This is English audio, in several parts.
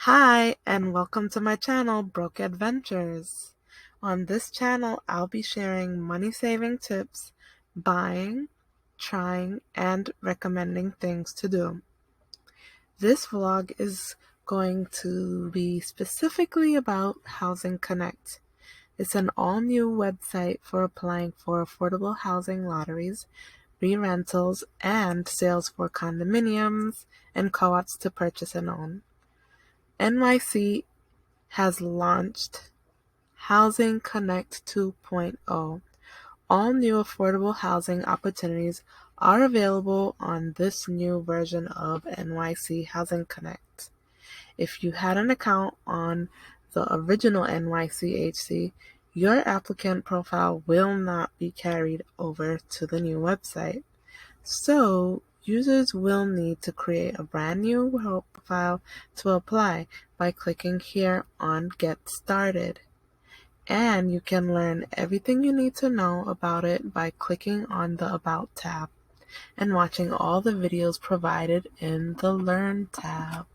Hi, and welcome to my channel, Broke Adventures. On this channel, I'll be sharing money-saving tips, buying, trying, and recommending things to do. This vlog is going to be specifically about Housing Connect. It's an all-new website for applying for affordable housing lotteries, re-rentals, and sales for condominiums and co-ops to purchase and own. NYC has launched Housing Connect 2.0. All new affordable housing opportunities are available on this new version of NYC Housing Connect. If you had an account on the original NYC HC, your applicant profile will not be carried over to the new website. So, users will need to create a brand new profile to apply by clicking here on Get Started. And you can learn everything you need to know about it by clicking on the About tab and watching all the videos provided in the Learn tab.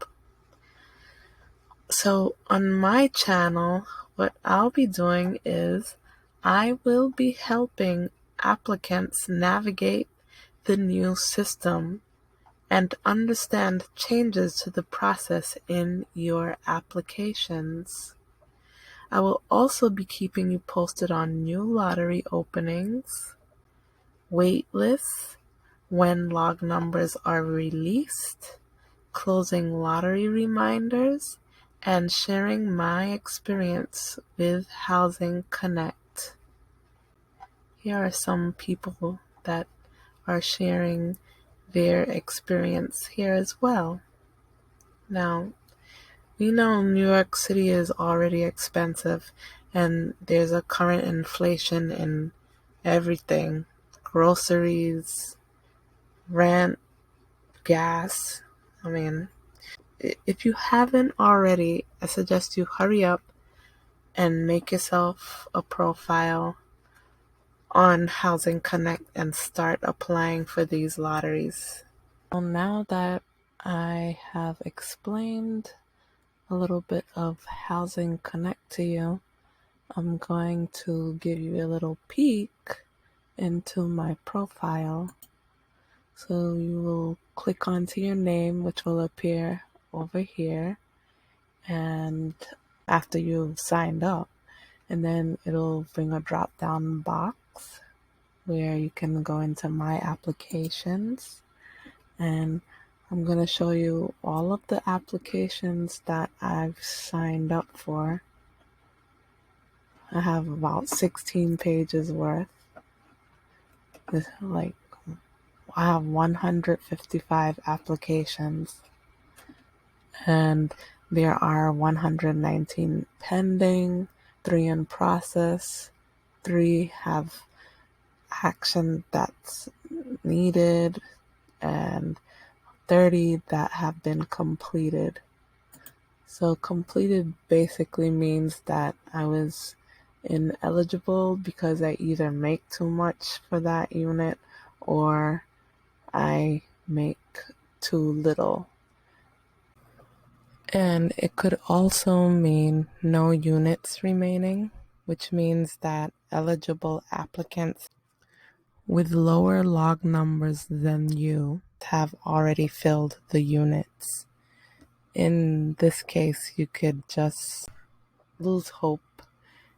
So on my channel, what I'll be doing is I will be helping applicants navigate the new system and understand changes to the process in your applications. I will also be keeping you posted on new lottery openings, wait lists, when log numbers are released, closing lottery reminders, and sharing my experience with Housing Connect. Here are some people that are sharing their experience here as well. Now, we know New York City is already expensive, and there's a current inflation in everything: groceries, rent, gas. If you haven't already, I suggest you hurry up and make yourself a profile on Housing Connect and start applying for these lotteries. Well, now that I have explained a little bit of Housing Connect to you, I'm going to give you a little peek into my profile. So you will click onto your name, which will appear over here, and after you've signed up, and then it'll bring a drop down box where you can go into my applications, and I'm going to show you all of the applications that I've signed up for. I have about 16 pages worth. I have 155 applications, and there are 119 pending, 3 in process, 3 have action that's needed, and 30 that have been completed. So completed basically means that I was ineligible because I either make too much for that unit or I make too little. And it could also mean no units remaining, which means that eligible applicants with lower log numbers than you have already filled the units. In this case, you could just lose hope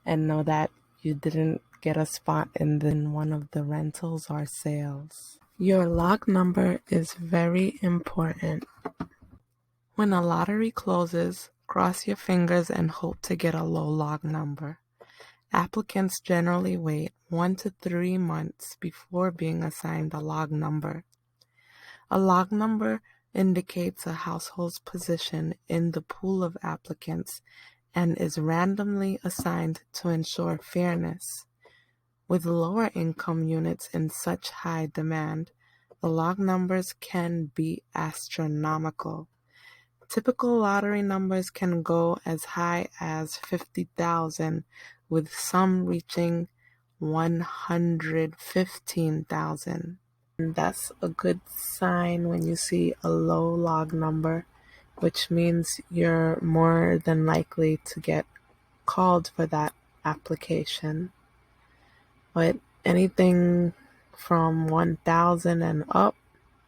and know that you didn't get a spot in one of the rentals or sales. Your log number is very important. When a lottery closes, cross your fingers and hope to get a low log number. Applicants generally wait 1 to 3 months before being assigned a log number. A log number indicates a household's position in the pool of applicants and is randomly assigned to ensure fairness. With lower income units in such high demand, the log numbers can be astronomical. Typical lottery numbers can go as high as 50,000, with some reaching 115,000. And that's a good sign when you see a low log number. which means you're more than likely to get called for that application. But anything from 1,000 and up,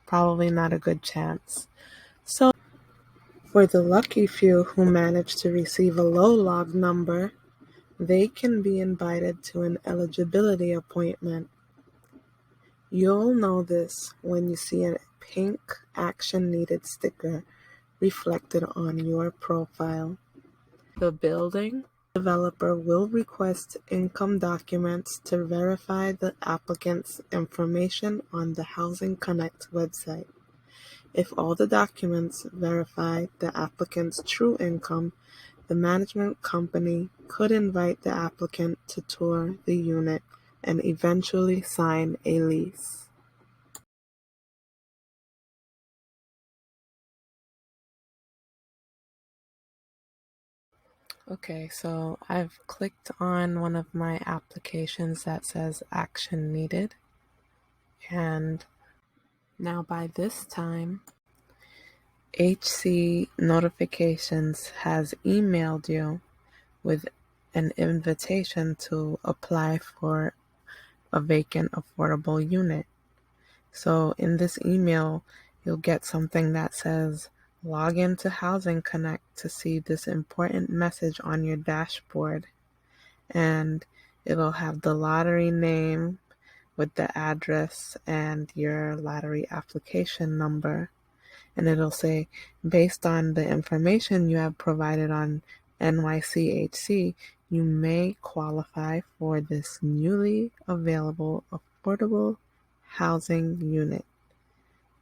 probably not a good chance. So for the lucky few who manage to receive a low log number, they can be invited to an eligibility appointment. You'll know this when you see a pink Action Needed sticker reflected on your profile. The building developer will request income documents to verify the applicant's information on the Housing Connect website. If all the documents verify the applicant's true income, the management company could invite the applicant to tour the unit and eventually sign a lease. Okay, so I've clicked on one of my applications that says Action Needed, and now by this time, HC Notifications has emailed you with an invitation to apply for a vacant affordable unit. So in this email, you'll get something that says, log into Housing Connect to see this important message on your dashboard. And it'll have the lottery name with the address and your lottery application number. And it'll say, based on the information you have provided on NYC HC, you may qualify for this newly available affordable housing unit.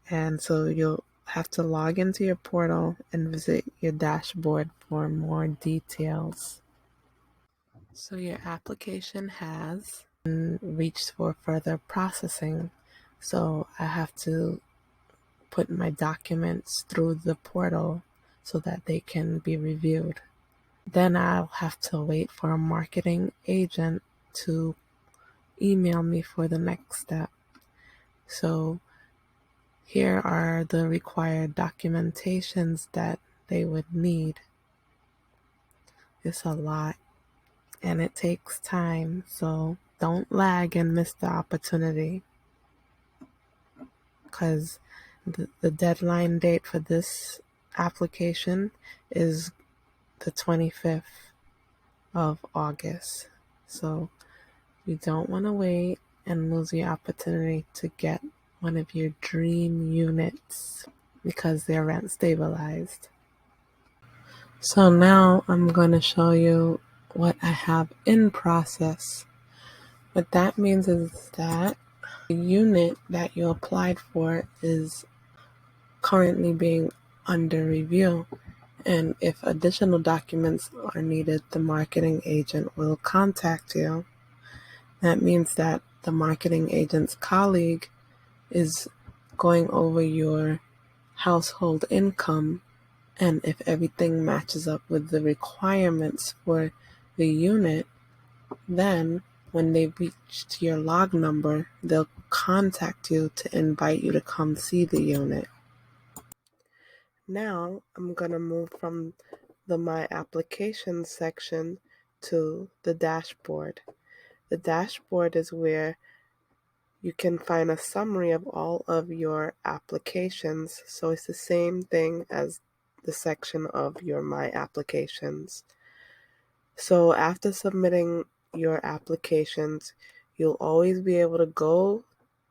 And so you'll have to log into your portal and visit your dashboard for more details. So your application has reached for further processing. So I have to put my documents through the portal so that they can be reviewed. Then I'll have to wait for a marketing agent to email me for the next step. So here are the required documentations that they would need. It's a lot and it takes time, so don't lag and miss the opportunity, because the deadline date for this application is the 25th of August. So you don't want to wait and lose the opportunity to get one of your dream units because they're rent stabilized. So now I'm going to show you what I have in process. What that means is that the unit that you applied for is currently being under review. And if additional documents are needed, the marketing agent will contact you. That means that the marketing agent's colleague is going over your household income, and if everything matches up with the requirements for the unit, then when they reach your log number, they'll contact you to invite you to come see the unit. Now I'm going to move from the My Application section to the dashboard. The dashboard is where you can find a summary of all of your applications. So it's the same thing as the section of your My Applications. So after submitting your applications, you'll always be able to go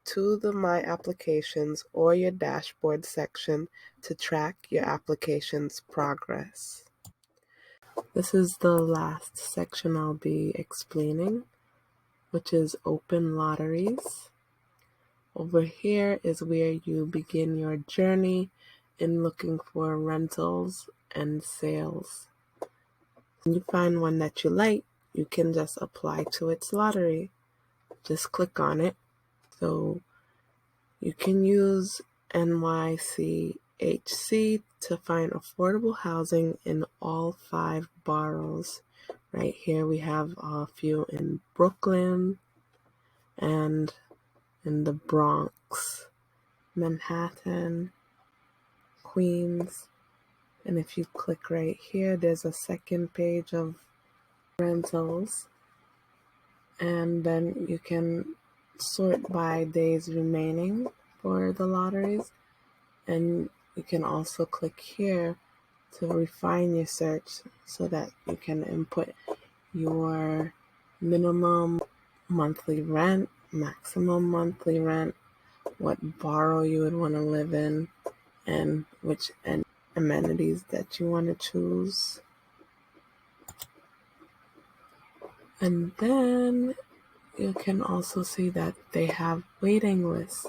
to the My Applications or your dashboard section to track your application's progress. This is the last section I'll be explaining, which is open lotteries. Over here is where you begin your journey in looking for rentals and sales. When you find one that you like, you can just apply to its lottery. Just click on it. So you can use NYC HC to find affordable housing in all 5 boroughs. Right here we have a few in Brooklyn and in the Bronx, Manhattan, Queens, And if you click right here, there's a second page of rentals. And then you can sort by days remaining for the lotteries. And you can also click here to refine your search so that you can input your minimum monthly rent, maximum monthly rent, what borough you would want to live in, and which amenities that you want to choose. And then you can also see that they have waiting lists,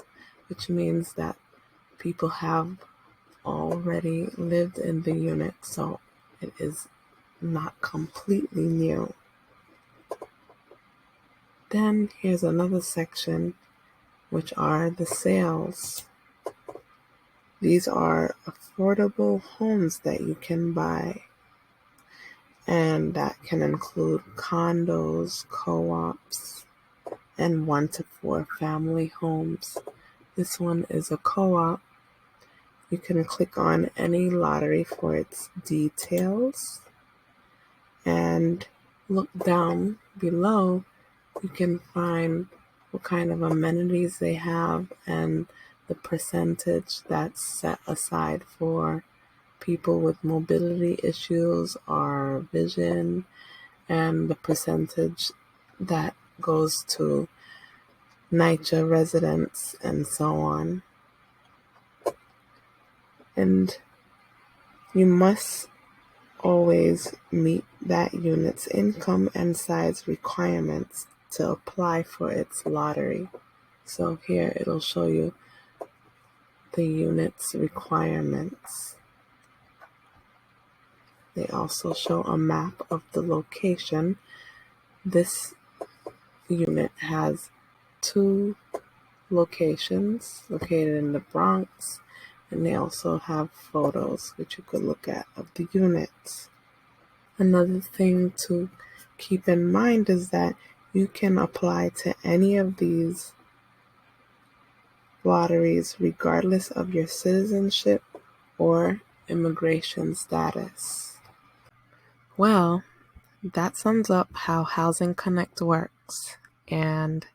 which means that people have already lived in the unit, so it is not completely new. Then here's another section, which are the sales. These are affordable homes that you can buy, and that can include condos, co-ops, and 1 to 4 family homes. This one is a co-op. You can click on any lottery for its details and look down below. You can find what kind of amenities they have and the percentage that's set aside for people with mobility issues or vision, and the percentage that goes to NYCHA residents and so on. And you must always meet that unit's income and size requirements to apply for its lottery. So here it'll show you the unit's requirements. They also show a map of the location. This unit has 2 locations located in the Bronx, and they also have photos which you could look at of the units. Another thing to keep in mind is that you can apply to any of these lotteries regardless of your citizenship or immigration status. Well, that sums up how Housing Connect works. And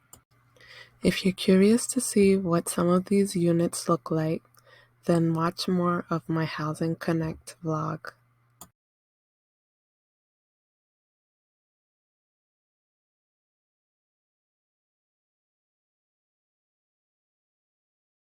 if you're curious to see what some of these units look like, then watch more of my Housing Connect vlog.